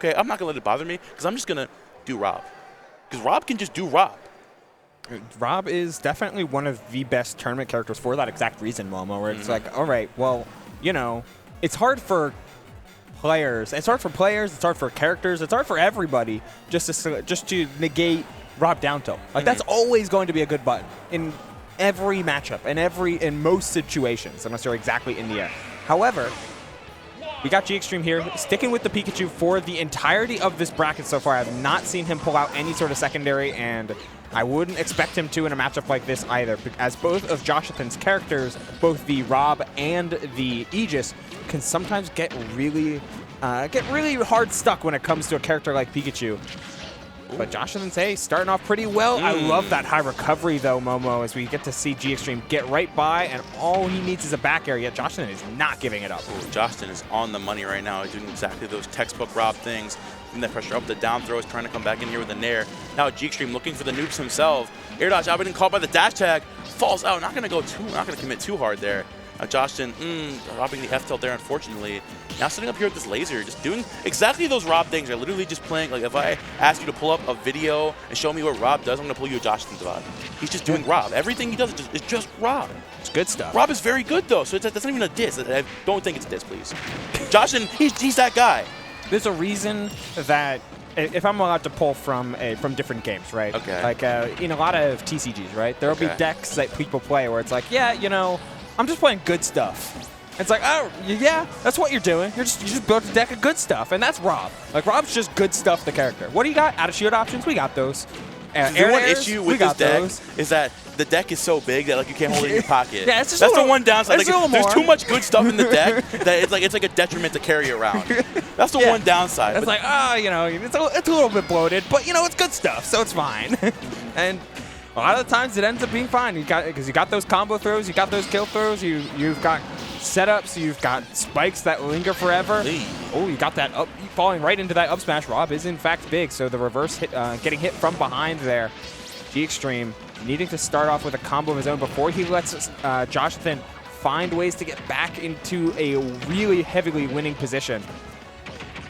okay, I'm not going to let it bother me because I'm just going to do Rob. Because Rob can just do Rob. Rob is definitely one of the best tournament characters for that exact reason, Momo, where it's like, all right, well, you know, it's hard for players. It's hard for players. It's hard for characters. It's hard for everybody just to negate Rob down tilt. Like, that's always going to be a good button in every matchup and in most situations, unless you're exactly in the air. However, we got G-Extreme here, sticking with the Pikachu for the entirety of this bracket so far. I have not seen him pull out any sort of secondary, and I wouldn't expect him to in a matchup like this either, as both of Joshathan's characters, both the Rob and the Aegis, can sometimes get really hard stuck when it comes to a character like Pikachu. But Joshathan's, hey, starting off pretty well. I love that high recovery, though, Momo, as we get to see G-Extreme get right by, and all he needs is a back air, yet Joshathan is not giving it up. Joshathan is on the money right now. He's doing exactly those textbook Rob things. Putting that pressure up, the down throw is trying to come back in here with a nair. Now G-Extreme looking for the nukes himself. Air dodge out, but caught by the dash tag. Falls out, not going to commit too hard there. Joshathan, robbing the F tilt there, unfortunately. Now sitting up here with this laser, just doing exactly those Rob things. Are literally just playing, like if I ask you to pull up a video and show me what Rob does, I'm going to pull you a Joshathan vibe. He's just doing Rob. Everything he does is just Rob. It's good stuff. Rob is very good, though, so that's not even a diss. I don't think it's a diss, please. Joshathan, he's that guy. There's a reason that, if I'm allowed to pull from different games, right? Okay. Like in a lot of TCGs, right? There'll be decks that people play where it's like, yeah, you know, I'm just playing good stuff. It's like, oh, yeah, that's what you're doing. You just built a deck of good stuff, and that's Rob. Like, Rob's just good stuff, the character. What do you got? Out of shield options? We got those. The one issue with this deck is that the deck is so big that like you can't hold it in your pocket. Yeah, it's just that's the one downside. Like, there's too much good stuff in the deck that it's like a detriment to carry around. That's the one downside. It's like, you know, it's a little bit bloated, but you know, it's good stuff, so it's fine. And a lot of the times it ends up being fine. Because you got those combo throws, you got those kill throws, you've got setups, you've got spikes that linger forever. Oh, you got that up, falling right into that up smash. Rob is in fact big, so the reverse hit, getting hit from behind there. G-Extreme needing to start off with a combo of his own before he lets Joshathan find ways to get back into a really heavily winning position.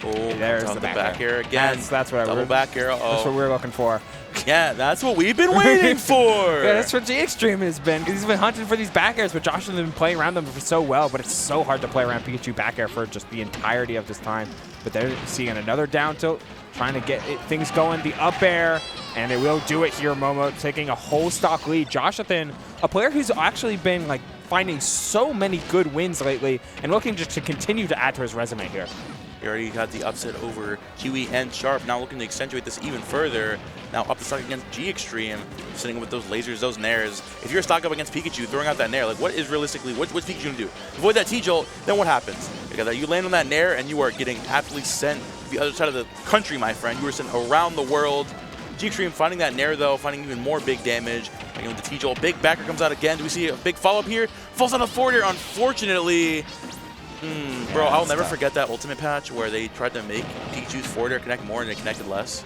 Oh, there's the back air again. That's what Double back air. That's what we're looking for. Yeah, that's what we've been waiting for. Yeah, that's what G-Extreme has been, because he's been hunting for these back airs, but Josh has been playing around them for so well, but it's so hard to play around Pikachu back air for just the entirety of this time. But they're seeing another down tilt, trying to get things going, the up air, and they will do it here, Momo, taking a whole stock lead. Joshathan, a player who's actually been like finding so many good wins lately and looking just to continue to add to his resume here. He already got the upset over Kiwi and Sharp. Now looking to accentuate this even further. Now up the stock against G-Extreme, sitting with those lasers, those nairs. If you're stock up against Pikachu, throwing out that nair, like what is realistically, what's Pikachu gonna do? Avoid that T-Jolt, then what happens? Because you land on that nair and you are getting absolutely sent to the other side of the country, my friend. You were sent around the world. G-Extreme finding that nair though, finding even more big damage. Again with the T-Jolt, big backer comes out again. Do we see a big follow-up here? Falls on a forward air, unfortunately. Bro, I'll never forget that Ultimate patch where they tried to make Pikachu's forward air connect more and it connected less.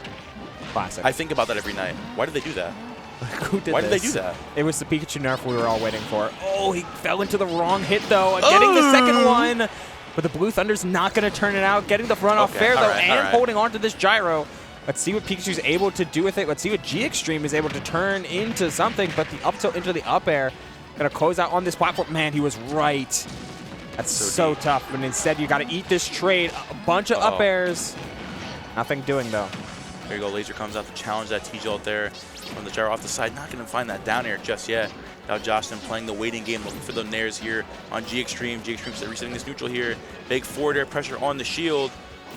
Classic. I think about that every night. Why did they do that? Why did they do that? It was the Pikachu nerf we were all waiting for. Oh, he fell into the wrong hit, though. Getting the second one. But the Blue Thunder's not going to turn it out. Getting the run off fair, though, and holding on to this gyro. Let's see what Pikachu's able to do with it. Let's see what G-Extreme is able to turn into something. But the up tilt into the up air. Going to close out on this platform. Man, he was right. That's so tough, but instead you got to eat this trade. A bunch of up airs. Nothing doing, though. There you go. Laser comes out to challenge that T-Jolt there. On the gyro off the side. Not going to find that down air just yet. Now Joshathan playing the waiting game, looking for the nairs here on G-Extreme. G-Extreme resetting this neutral here. Big forward air pressure on the shield.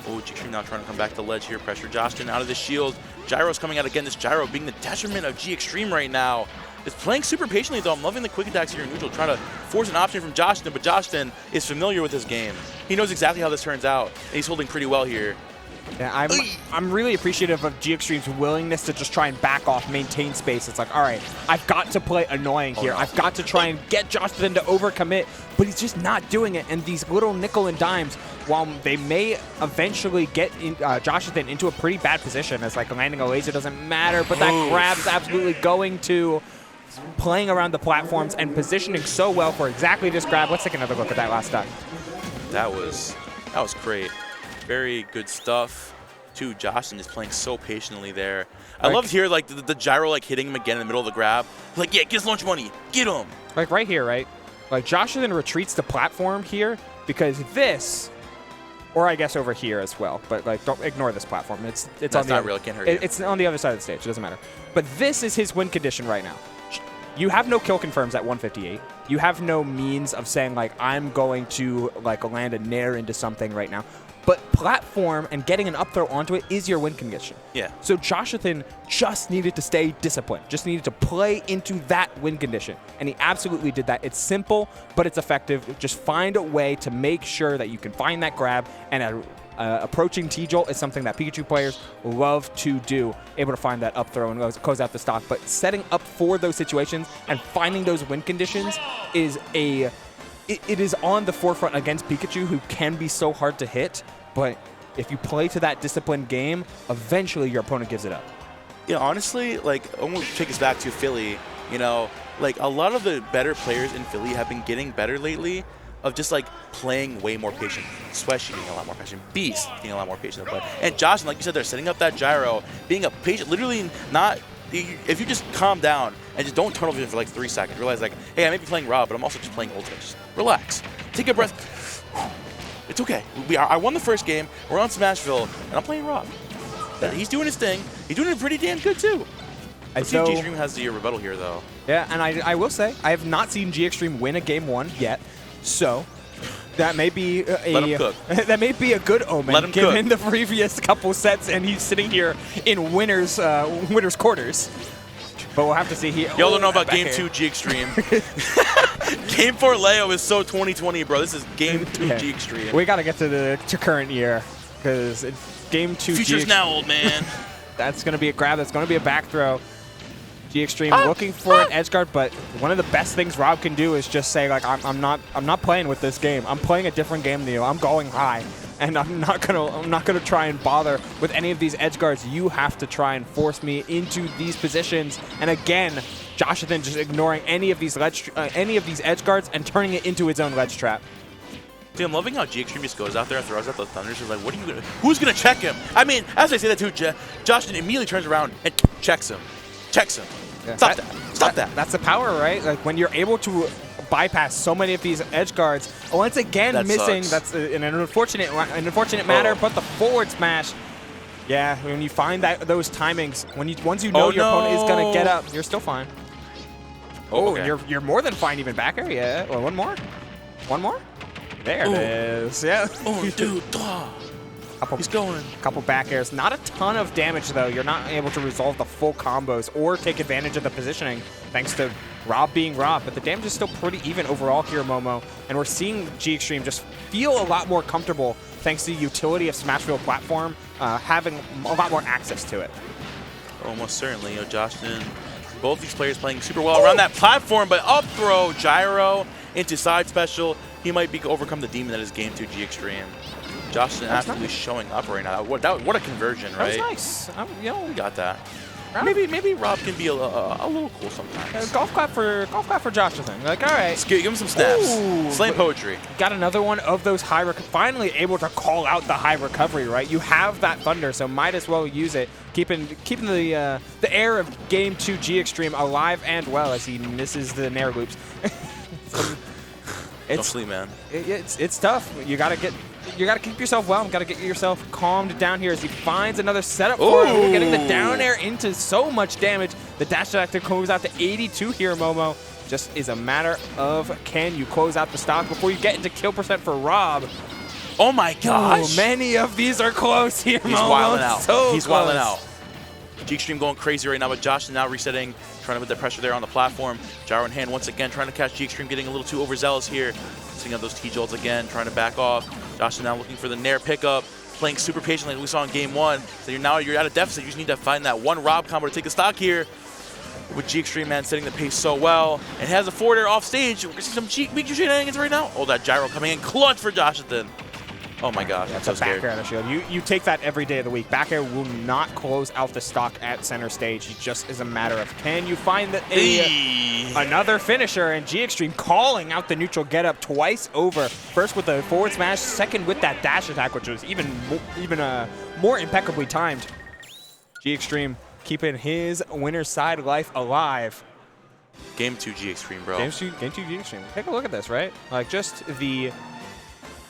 Oh, G-Extreme now trying to come back to the ledge here. Pressure Joshathan out of the shield. Gyro's coming out again. This gyro being the detriment of G-Extreme right now. Is playing super patiently, though. I'm loving the quick attacks here in neutral, trying to force an option from Joshathan, but Joshathan is familiar with this game. He knows exactly how this turns out, and he's holding pretty well here. Yeah, I'm really appreciative of G-Extreme's willingness to just try and back off, maintain space. It's like, all right, I've got to play annoying here. I've got to try and get Joshathan to overcommit, but he's just not doing it. And these little nickel and dimes, while they may eventually get Joshathan into a pretty bad position, as like landing a laser doesn't matter, but that grab is absolutely going to playing around the platforms and positioning so well for exactly this grab. Let's take another look at that last stock. That was great. Very good stuff. too. Joshathan is playing so patiently there. I love to hear like the gyro like hitting him again in the middle of the grab. Like, yeah, get his launch money. Get him. Like right here, right? Like Joshathan retreats the platform here because this, or I guess over here as well. But like, don't ignore this platform. It's That's on the not other, real. It can't hurt you. It's on the other side of the stage. It doesn't matter. But this is his win condition right now. You have no kill confirms at 158. You have no means of saying like I'm going to like land a nair into something right now. But platform and getting an up throw onto it is your win condition. Yeah. So Joshathan just needed to stay disciplined, just needed to play into that win condition. And he absolutely did that. It's simple, but it's effective. Just find a way to make sure that you can find that grab, and approaching T-Jolt is something that Pikachu players love to do, able to find that up throw and close out the stock. But setting up for those situations and finding those win conditions is it is on the forefront against Pikachu, who can be so hard to hit. But if you play to that disciplined game, eventually your opponent gives it up. Yeah, honestly, like, I want to take us back to Philly. You know, like, a lot of the better players in Philly have been getting better lately of just, like, playing way more patient. Swesh getting a lot more patient. Beast getting a lot more patient. And Josh, like you said, they're setting up that gyro, being a patient, literally not... If you just calm down and just don't turn off for like 3 seconds, realize like, hey, I may be playing Rob, but I'm also just playing Ultimate. Just relax. Take a breath. It's okay. I won the first game. We're on Smashville, and I'm playing Rob. He's doing his thing. He's doing it pretty damn good, too. I see G-Extreme has the rebuttal here, though. Yeah, and I will say, I have not seen G-Extreme win a game 1 yet, so that may be Let him cook. That may be a good omen. Let him given cook. the previous couple sets, and he's sitting here in winners quarters. But we'll have to see here. Y'all don't know about Game 2 G-Extreme. Game 4 Leo is so 2020, bro. This is Game 2 G-Extreme. We got to get to current year, because Game 2 Future's now, old man. That's going to be a grab. That's going to be a back throw. G-Extreme looking for an edge guard, but one of the best things Rob can do is just say like, I'm not playing with this game. I'm playing a different game than you. I'm going high, and I'm not gonna try and bother with any of these edge guards. You have to try and force me into these positions. And again, Joshathan just ignoring any of these edge guards and turning it into his own ledge trap. See, I'm loving how G-Extreme just goes out there and throws out the thunders. He's like, what are you gonna? Who's gonna check him? I mean, as I say that too, Joshathan immediately turns around and checks him. Checks him. Yeah. Stop that. That's the power, right? Like when you're able to bypass so many of these edge guards, once again that missing. Sucks. That's an unfortunate matter. But the forward smash, yeah. When you find those timings, once you know your opponent is gonna get up, you're still fine. Oh, okay. You're more than fine even back air. Yeah. Well, one more. There it is. Yeah. Oh, dude. He's going. Couple back airs. Not a ton of damage, though. You're not able to resolve the full combos or take advantage of the positioning thanks to Rob being Rob. But the damage is still pretty even overall here, Momo. And we're seeing G-Extreme just feel a lot more comfortable thanks to the utility of Smashville platform, having a lot more access to it. Almost certainly. You know, Joshathan, both these players playing super well around that platform, but up throw, gyro into side special. He might be overcome the demon that is Game 2 G-Extreme. Joshathan absolutely showing up right now. What a conversion, right? That was nice. You know, we got that. Maybe Rob can be a little cool sometimes. Golf clap for Joshathan. Like, all right, give him some snaps. Ooh, Slam poetry. Got another one of those finally able to call out the high recovery. Right, you have that thunder, so might as well use it. Keeping the air of Game 2 G-Extreme alive and well as he misses the nair loops. Don't sleep, man. It's tough. You gotta keep yourself well. Gotta get yourself calmed down here as he finds another setup for him. We're getting the down air into so much damage. The dash attack goes out to 82 here, Momo. Just is a matter of can you close out the stock before you get into kill percent for Rob. Oh my gosh! Many of these are close here, Momo. He's wilding out. So He's wilding out. G-Extreme going crazy right now, but Josh is now resetting, trying to put the pressure there on the platform. Gyro in hand once again, trying to catch G-Extreme, getting a little too overzealous here. Setting up those T-Jolts again, trying to back off. Josh is now looking for the nair pickup, playing super patiently like we saw in Game 1. So you're at a deficit. You just need to find that one Rob combo to take the stock here. With G-Extreme, man, setting the pace so well. And has a forward air off stage. We're seeing some weak shenanigans right now. Oh, that gyro coming in clutch for Joshathan. Oh my gosh, that's so a back air on the shield. You take that every day of the week. Back air will not close out the stock at center stage. It just is a matter of can you find another finisher, and G-Extreme calling out the neutral get up twice over. First with the forward smash, second with that dash attack, which was even more impeccably timed. G Extreme keeping his winner's side life alive. Game 2 G Extreme, bro. Game 2 G Extreme. Take a look at this, right? Like, just the...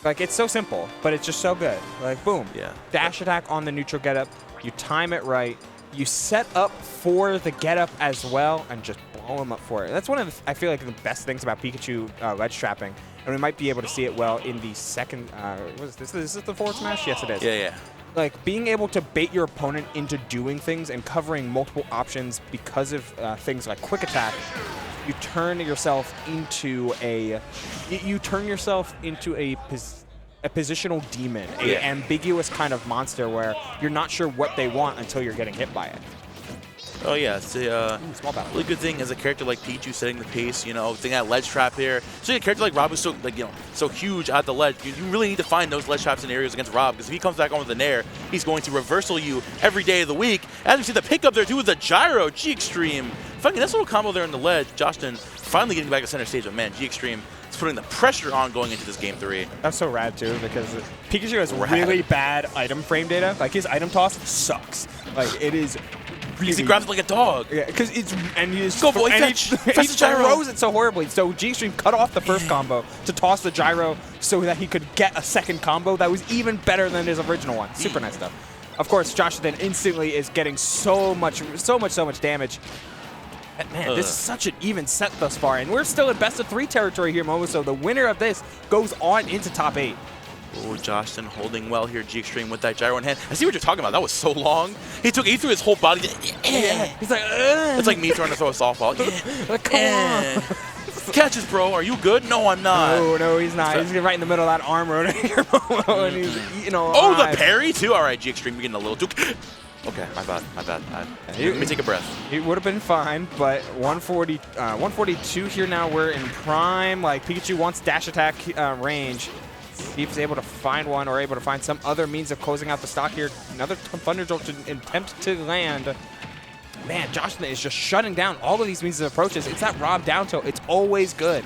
Like, it's so simple, but it's just so good. Like, boom. Yeah. Dash attack on the neutral getup. You time it right. You set up for the getup as well and just blow him up for it. That's one of the, I feel like, the best things about Pikachu ledge trapping. And we might be able to see it well in the second... what is this? Is this the forward smash? Yes, it is. Yeah, yeah. Like, being able to bait your opponent into doing things and covering multiple options because of things like quick attack, you turn yourself into a positional demon, an ambiguous kind of monster where you're not sure what they want until you're getting hit by it. Oh yeah, it's a small battle. really good thing as a character like Pikachu setting the pace. You know, thing that ledge trap here. So a character like Rob is so so huge at the ledge. You really need to find those ledge trap scenarios against Rob, because if he comes back on with the Nair, he's going to reversal you every day of the week. As we see the pickup there too with the gyro, G Extreme. Finding this little combo there in the ledge. Joshathan finally getting back to center stage, but man, G Extreme is putting the pressure on going into this game 3. That's so rad too, because Pikachu has really bad item frame data. Like, his item toss sucks. Like, it is. Because he grabs it like a dog. Yeah, because it's go boy, fetch the gyro. Throws it so horribly. So G Extreme cut off the first combo to toss the gyro so that he could get a second combo that was even better than his original one. Super nice stuff. Of course, Joshathan instantly is getting so much damage. But man, this is such an even set thus far, and we're still in best of 3 territory here, Momo. So the winner of this goes on into top 8. Oh, Joshathan holding well here, G Extreme with that gyro in hand. I see what you're talking about. That was so long. He threw his whole body. Yeah. He's like, it's like me trying to throw a softball. Like, come on. Catches, bro. Are you good? No, I'm not. No, he's not. He's right in the middle of that arm rotor here, Momo, and he's eating all Oh, the parry too. All right, G Extreme, you're getting a little too. Okay, my bad. Let me take a breath. It would have been fine, but 142 here now. We're in prime. Like, Pikachu wants dash attack range. See if he's able to find one or able to find some other means of closing out the stock here. Another Thunder Jolt to attempt to land. Man, Joshathan is just shutting down all of these means of approaches. It's that Rob down tilt. It's always good.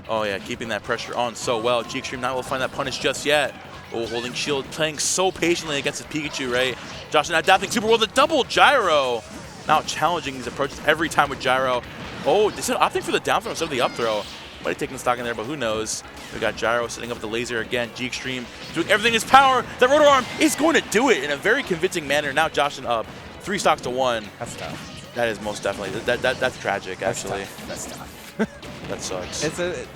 Oh, yeah, keeping that pressure on so well. G Extreme not able to find that punish just yet. Oh, holding shield, playing so patiently against his Pikachu, right? Joshathan adapting super well. The double gyro. Now challenging these approaches every time with gyro. Oh, they said opting for the down throw instead of the up throw. Might have taken the stock in there, but who knows? We got gyro setting up the laser again. G Extreme doing everything in his power. That rotor arm is going to do it in a very convincing manner. Now Joshathan up 3 stocks to 1. That's tough. That is most definitely. That's tragic, actually. That's tough. That sucks. It's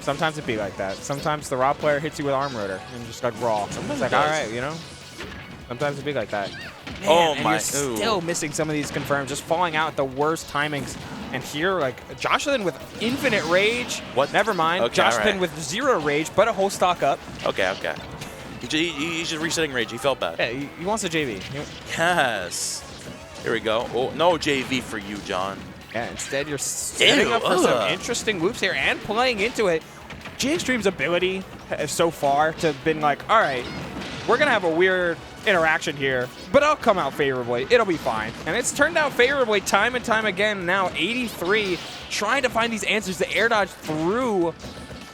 sometimes it be like that. Sometimes the Rob player hits you with arm rotor and just like raw. Sometimes it's like, all right, Sometimes it be like that. Man, oh and my! You're still missing some of these confirms, just falling out at the worst timings. And here, like, Joshathan with infinite rage. What? Never mind. Okay, Joshathan with 0 rage, but a whole stock up. Okay. He's just resetting rage. He felt bad. Yeah, he wants a JV. Yes. Here we go. Oh, no JV for you, John. Yeah, instead you're setting up for some interesting loops here and playing into it. G Extreme's ability so far to have been like, all right, we're going to have a weird interaction here, but I'll come out favorably. It'll be fine. And it's turned out favorably time and time again. Now 83, trying to find these answers to air dodge through,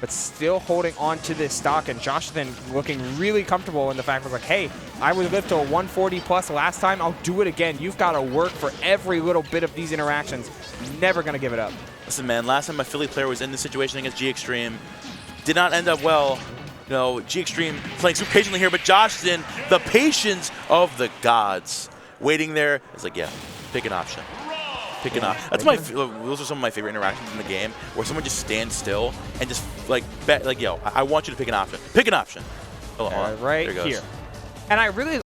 but still holding on to this stock. And Joshathan looking really comfortable in the fact of like, hey, I was lived to a 140 plus last time. I'll do it again. You've got to work for every little bit of these interactions. Never going to give it up. Listen, man, last time my Philly player was in this situation against G Extreme, did not end up well. G Extreme playing super patiently here, but Joshathan, the patience of the gods, waiting there. It's like, yeah, pick an option. Pick an option. Those are some of my favorite interactions in the game, where someone just stands still and just yo, I want you to pick an option. Pick an option. Right here. And I really